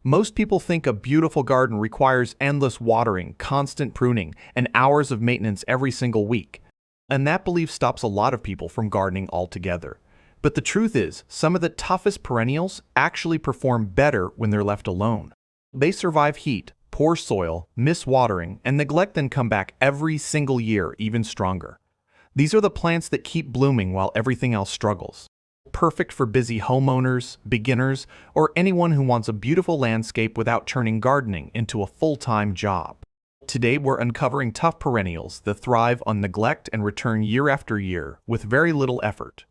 Most people think a beautiful garden requires endless watering, constant pruning, and hours of maintenance every single week. And that belief stops a lot of people from gardening altogether. But the truth is, some of the toughest perennials actually perform better when they're left alone. They survive heat, poor soil, miss watering, and neglect, and come back every single year even stronger. These are the plants that keep blooming while everything else struggles. Perfect for busy homeowners, beginners, or anyone who wants a beautiful landscape without turning gardening into a full-time job. Today we're uncovering tough perennials that thrive on neglect and return year after year with very little effort.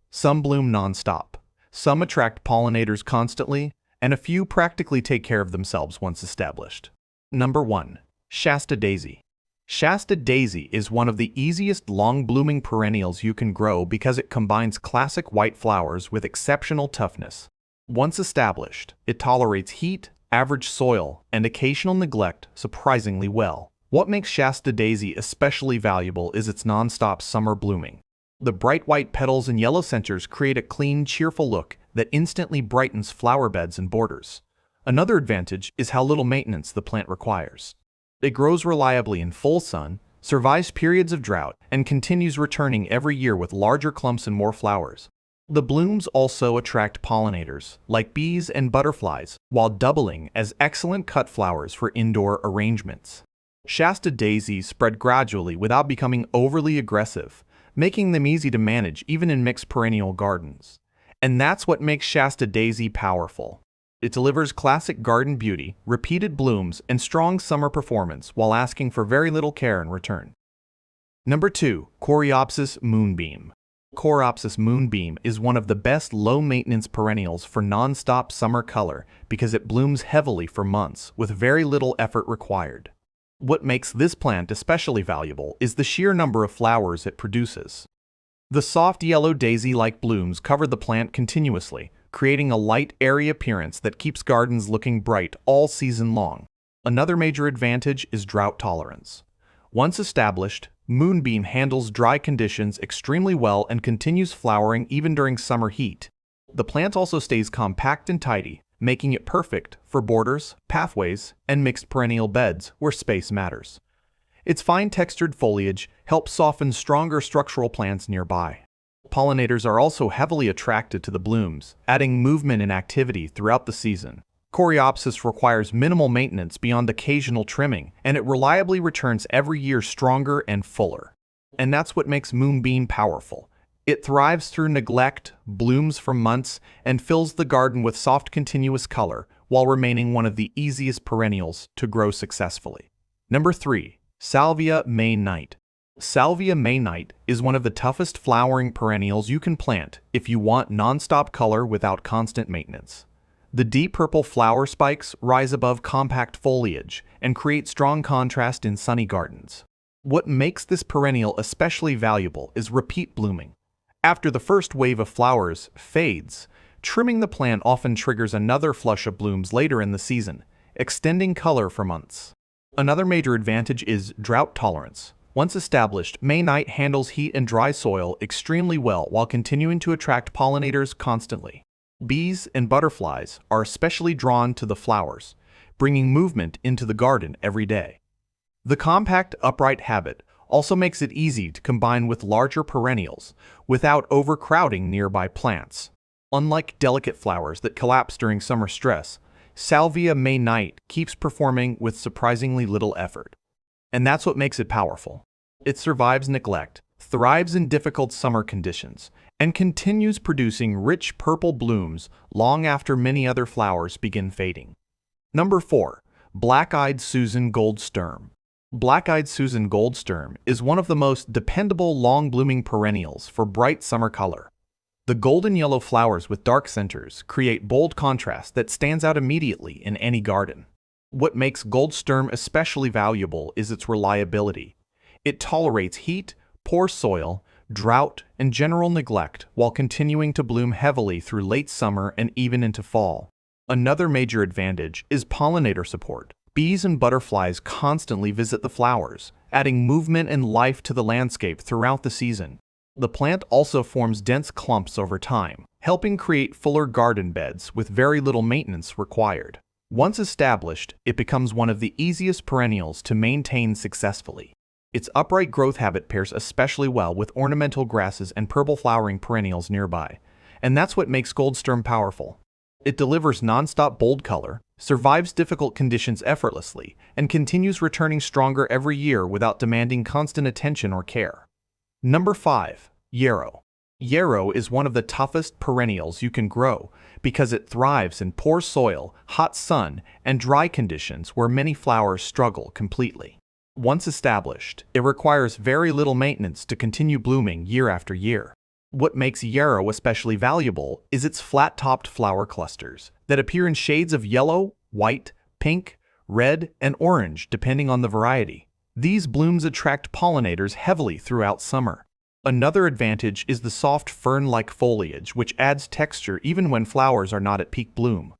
Some bloom non-stop, some attract pollinators constantly, and a few practically take care of themselves once established. Number 1. Shasta Daisy. Shasta Daisy is one of the easiest long-blooming perennials you can grow because it combines classic white flowers with exceptional toughness. Once established, it tolerates heat, average soil, and occasional neglect surprisingly well. What makes Shasta Daisy especially valuable is its non-stop summer blooming. The bright white petals and yellow centers create a clean, cheerful look that instantly brightens flower beds and borders. Another advantage is how little maintenance the plant requires. It grows reliably in full sun, survives periods of drought, and continues returning every year with larger clumps and more flowers. The blooms also attract pollinators, like bees and butterflies, while doubling as excellent cut flowers for indoor arrangements. Shasta daisies spread gradually without becoming overly aggressive, making them easy to manage even in mixed perennial gardens. And that's what makes Shasta Daisy powerful. It delivers classic garden beauty, repeated blooms, and strong summer performance while asking for very little care in return. Number 2. Coreopsis Moonbeam. Coreopsis Moonbeam is one of the best low-maintenance perennials for non-stop summer color because it blooms heavily for months with very little effort required. What makes this plant especially valuable is the sheer number of flowers it produces. The soft yellow daisy-like blooms cover the plant continuously, creating a light, airy appearance that keeps gardens looking bright all season long. Another major advantage is drought tolerance. Once established, Moonbeam handles dry conditions extremely well and continues flowering even during summer heat. The plant also stays compact and tidy, making it perfect for borders, pathways, and mixed perennial beds where space matters. Its fine-textured foliage helps soften stronger structural plants nearby. Pollinators are also heavily attracted to the blooms, adding movement and activity throughout the season. Coreopsis requires minimal maintenance beyond occasional trimming, and it reliably returns every year stronger and fuller. And that's what makes Moonbeam powerful. It thrives through neglect, blooms for months, and fills the garden with soft continuous color while remaining one of the easiest perennials to grow successfully. Number 3. Salvia May Night. Salvia May Night is one of the toughest flowering perennials you can plant if you want non-stop color without constant maintenance. The deep purple flower spikes rise above compact foliage and create strong contrast in sunny gardens. What makes this perennial especially valuable is repeat blooming. After the first wave of flowers fades, trimming the plant often triggers another flush of blooms later in the season, extending color for months. Another major advantage is drought tolerance. Once established, May Night handles heat and dry soil extremely well while continuing to attract pollinators constantly. Bees and butterflies are especially drawn to the flowers, bringing movement into the garden every day. The compact, upright habit also makes it easy to combine with larger perennials without overcrowding nearby plants. Unlike delicate flowers that collapse during summer stress, Salvia May Night keeps performing with surprisingly little effort. And that's what makes it powerful. It survives neglect, thrives in difficult summer conditions, and continues producing rich purple blooms long after many other flowers begin fading. Number 4. Black-Eyed Susan Goldsturm. Black-Eyed Susan Goldsturm is one of the most dependable long-blooming perennials for bright summer color. The golden yellow flowers with dark centers create bold contrast that stands out immediately in any garden. What makes Goldsturm especially valuable is its reliability. It tolerates heat, poor soil, drought, and general neglect while continuing to bloom heavily through late summer and even into fall. Another major advantage is pollinator support. Bees and butterflies constantly visit the flowers, adding movement and life to the landscape throughout the season. The plant also forms dense clumps over time, helping create fuller garden beds with very little maintenance required. Once established, it becomes one of the easiest perennials to maintain successfully. Its upright growth habit pairs especially well with ornamental grasses and purple flowering perennials nearby, and that's what makes Goldsturm powerful. It delivers non-stop bold color, survives difficult conditions effortlessly, and continues returning stronger every year without demanding constant attention or care. Number 5. Yarrow. Yarrow is one of the toughest perennials you can grow because it thrives in poor soil, hot sun, and dry conditions where many flowers struggle completely. Once established, it requires very little maintenance to continue blooming year after year. What makes yarrow especially valuable is its flat-topped flower clusters that appear in shades of yellow, white, pink, red, and orange depending on the variety. These blooms attract pollinators heavily throughout summer. Another advantage is the soft fern-like foliage, which adds texture even when flowers are not at peak bloom.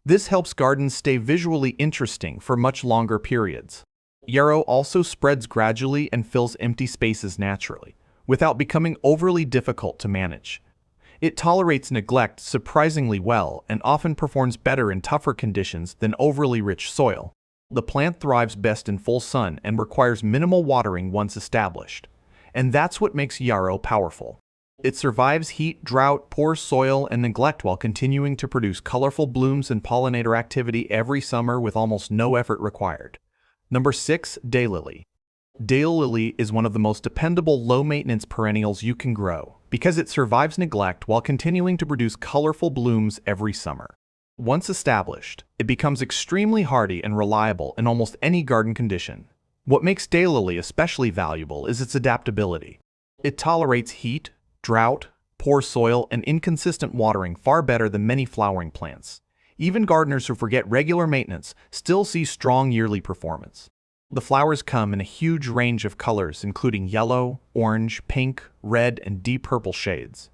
This helps gardens stay visually interesting for much longer periods. Yarrow also spreads gradually and fills empty spaces naturally, without becoming overly difficult to manage. It tolerates neglect surprisingly well and often performs better in tougher conditions than overly rich soil. The plant thrives best in full sun and requires minimal watering once established. And that's what makes yarrow powerful. It survives heat, drought, poor soil, and neglect while continuing to produce colorful blooms and pollinator activity every summer with almost no effort required. Number 6. Daylily. Daylily is one of the most dependable low-maintenance perennials you can grow because it survives neglect while continuing to produce colorful blooms every summer. Once established, it becomes extremely hardy and reliable in almost any garden condition. What makes daylily especially valuable is its adaptability. It tolerates heat, drought, poor soil, and inconsistent watering far better than many flowering plants. Even gardeners who forget regular maintenance still see strong yearly performance. The flowers come in a huge range of colors including yellow, orange, pink, red, and deep purple shades.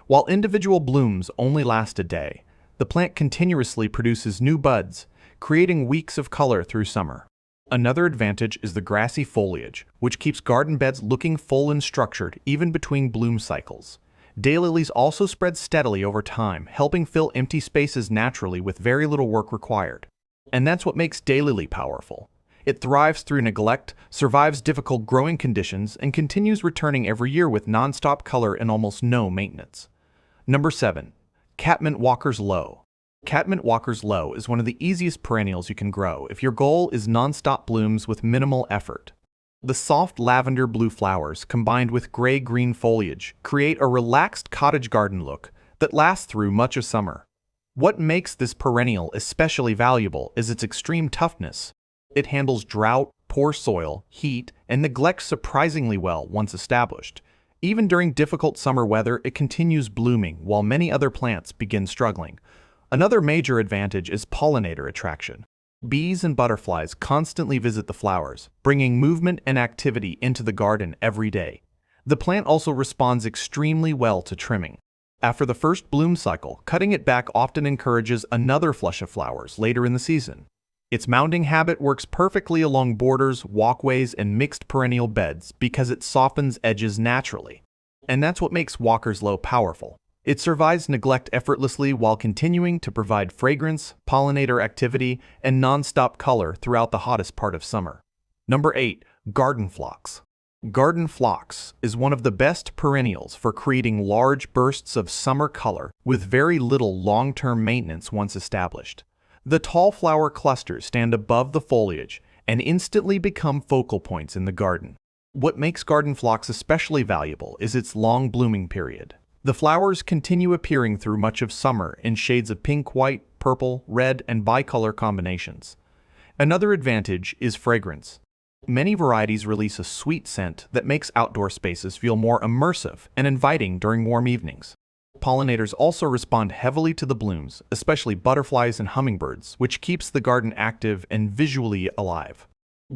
While individual blooms only last a day, the plant continuously produces new buds, creating weeks of color through summer. Another advantage is the grassy foliage, which keeps garden beds looking full and structured even between bloom cycles. Daylilies also spread steadily over time, helping fill empty spaces naturally with very little work required. And that's what makes daylily powerful. It thrives through neglect, survives difficult growing conditions, and continues returning every year with non-stop color and almost no maintenance. Number 7. Catmint Walker's Low. Catmint Walker's Low is one of the easiest perennials you can grow if your goal is non-stop blooms with minimal effort. The soft lavender blue flowers combined with gray-green foliage create a relaxed cottage garden look that lasts through much of summer. What makes this perennial especially valuable is its extreme toughness. It handles drought, poor soil, heat, and neglect surprisingly well once established. Even during difficult summer weather, it continues blooming while many other plants begin struggling. Another major advantage is pollinator attraction. Bees and butterflies constantly visit the flowers, bringing movement and activity into the garden every day. The plant also responds extremely well to trimming. After the first bloom cycle, cutting it back often encourages another flush of flowers later in the season. Its mounding habit works perfectly along borders, walkways, and mixed perennial beds because it softens edges naturally. And that's what makes Walker's Low powerful. It survives neglect effortlessly while continuing to provide fragrance, pollinator activity, and non-stop color throughout the hottest part of summer. Number 8. Garden Phlox. Garden Phlox is one of the best perennials for creating large bursts of summer color with very little long-term maintenance once established. The tall flower clusters stand above the foliage and instantly become focal points in the garden. What makes garden phlox especially valuable is its long blooming period. The flowers continue appearing through much of summer in shades of pink, white, purple, red, and bicolor combinations. Another advantage is fragrance. Many varieties release a sweet scent that makes outdoor spaces feel more immersive and inviting during warm evenings. Pollinators also respond heavily to the blooms, especially butterflies and hummingbirds, which keeps the garden active and visually alive.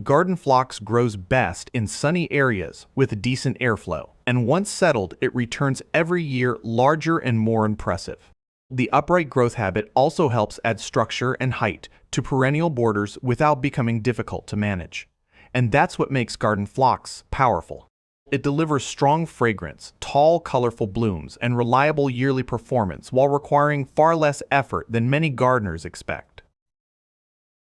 Garden phlox grows best in sunny areas with decent airflow, and once settled, it returns every year larger and more impressive. The upright growth habit also helps add structure and height to perennial borders without becoming difficult to manage. And that's what makes garden phlox powerful. It delivers strong fragrance, tall, colorful blooms, and reliable yearly performance while requiring far less effort than many gardeners expect.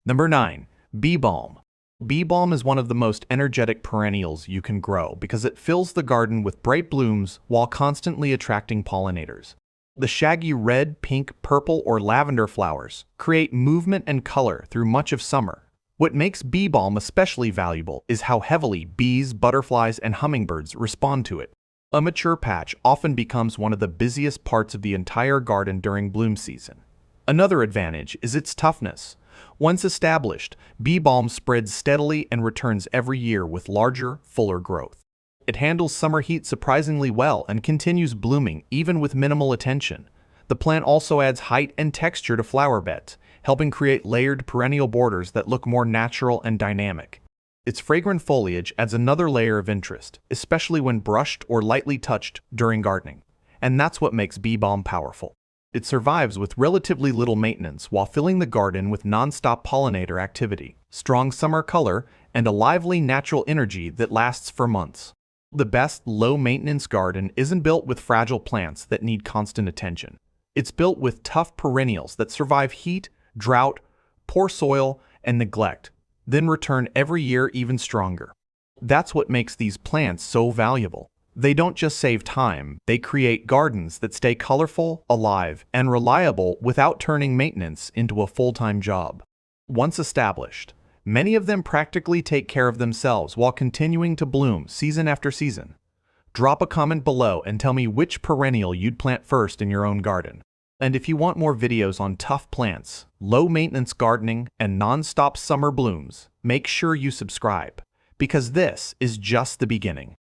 Number 9. Bee Balm. Bee balm is one of the most energetic perennials you can grow because it fills the garden with bright blooms while constantly attracting pollinators. The shaggy red, pink, purple, or lavender flowers create movement and color through much of summer. What makes bee balm especially valuable is how heavily bees, butterflies, and hummingbirds respond to it. A mature patch often becomes one of the busiest parts of the entire garden during bloom season. Another advantage is its toughness. Once established, bee balm spreads steadily and returns every year with larger, fuller growth. It handles summer heat surprisingly well and continues blooming even with minimal attention. The plant also adds height and texture to flower beds, helping create layered perennial borders that look more natural and dynamic. Its fragrant foliage adds another layer of interest, especially when brushed or lightly touched during gardening. And that's what makes bee balm powerful. It survives with relatively little maintenance while filling the garden with non-stop pollinator activity, strong summer color, and a lively natural energy that lasts for months. The best low-maintenance garden isn't built with fragile plants that need constant attention. It's built with tough perennials that survive heat, drought, poor soil, and neglect, then return every year even stronger. That's what makes these plants so valuable. They don't just save time, they create gardens that stay colorful, alive, and reliable without turning maintenance into a full-time job. Once established, many of them practically take care of themselves while continuing to bloom season after season. Drop a comment below and tell me which perennial you'd plant first in your own garden. And if you want more videos on tough plants, low-maintenance gardening, and non-stop summer blooms, make sure you subscribe, because this is just the beginning.